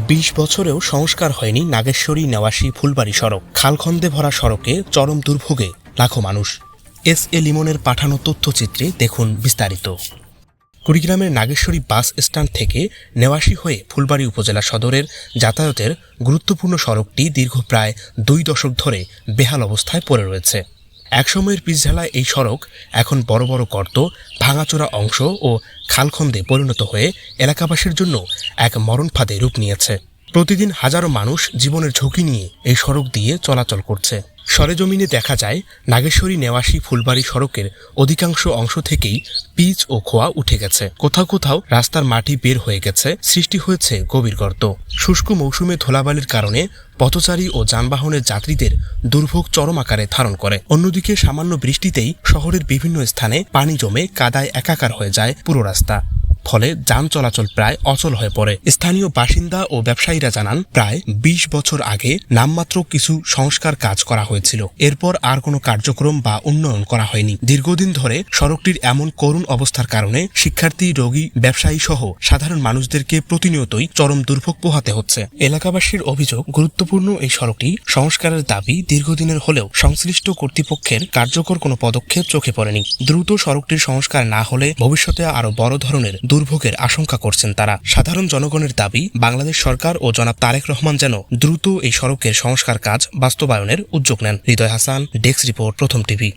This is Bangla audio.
২০ বছরেও সংস্কার হয়নি নাগেশ্বরী নেওয়াশী ফুলবাড়ি সড়ক। খালখন্দে ভরা সড়কে চরম দুর্ভোগে লাখো মানুষ। এস এ লিমনের পাঠানো তথ্যচিত্রে দেখুন বিস্তারিত। কুড়িগ্রামের নাগেশ্বরী বাস স্ট্যান্ড থেকে নেওয়াশী হয়ে ফুলবাড়ি উপজেলা সদরের যাতায়াতের গুরুত্বপূর্ণ সড়কটি দীর্ঘ প্রায় ২ দশক ধরে বেহাল অবস্থায় পড়ে রয়েছে। একসময়ের পিচঢালায় এই সড়ক এখন বড় বড় গর্ত, ভাঙাচোরা অংশ ও খালখন্দে পরিণত হয়ে এলাকাবাসীর জন্য এক মরণ ফাঁদে রূপ নিয়েছে। প্রতিদিন হাজারো মানুষ জীবনের ঝুঁকি নিয়ে এই সড়ক দিয়ে চলাচল করছে। সরেজমিনে দেখা যায় নাগেশ্বরী নেওয়াশী ফুলবাড়ি সড়কের অধিকাংশ অংশ থেকেই পিচ ও খোয়া উঠে গেছে। কোথাও কোথাও রাস্তার মাটি বের হয়ে গেছে, সৃষ্টি হয়েছে গভীর গর্ত। শুষ্ক মৌসুমে ধুলাবালির কারণে পথচারী ও যানবাহনের যাত্রীদের দুর্ভোগ চরম আকারে ধারণ করে। অন্যদিকে সামান্য বৃষ্টিতেই শহরের বিভিন্ন স্থানে পানি জমে কাদায় একাকার হয়ে যায় পুরো রাস্তা, ফলে যান চলাচল প্রায় অচল হয়ে পড়ে। স্থানীয় বাসিন্দা ও ব্যবসায়ীরা জানান, প্রায় ২০ বছর আগে নামমাত্র কিছু সংস্কার কাজ করা হয়েছিল, এরপর আর কোনো কার্যক্রম বা উন্নয়ন করা হয়নি। দীর্ঘদিন ধরে সড়কটির এমন করুণ অবস্থার কারণে শিক্ষার্থী, রোগী, ব্যবসায়ী সহ সাধারণ মানুষদেরকে প্রতিনিয়তই চরম দুর্ভোগ পোহাতে হচ্ছে। এলাকাবাসীর অভিযোগ, গুরুত্বপূর্ণ এই সড়কটি সংস্কারের দাবি দীর্ঘদিনের হলেও সংশ্লিষ্ট কর্তৃপক্ষের কার্যকর কোনো পদক্ষেপ চোখে পড়েনি। দ্রুত সড়কটির সংস্কার না হলে ভবিষ্যতে আরও বড় ধরনের দুর্ভোগের আশঙ্কা করছেন তারা। সাধারণ জনগণের দাবি, বাংলাদেশ সরকার ও জনাব তারেক রহমান যেন দ্রুত এই সড়কের সংস্কার কাজ বাস্তবায়নের উদ্যোগ নেন। হৃদয় হাসান, ডেস্ক রিপোর্ট, প্রথম টিভি।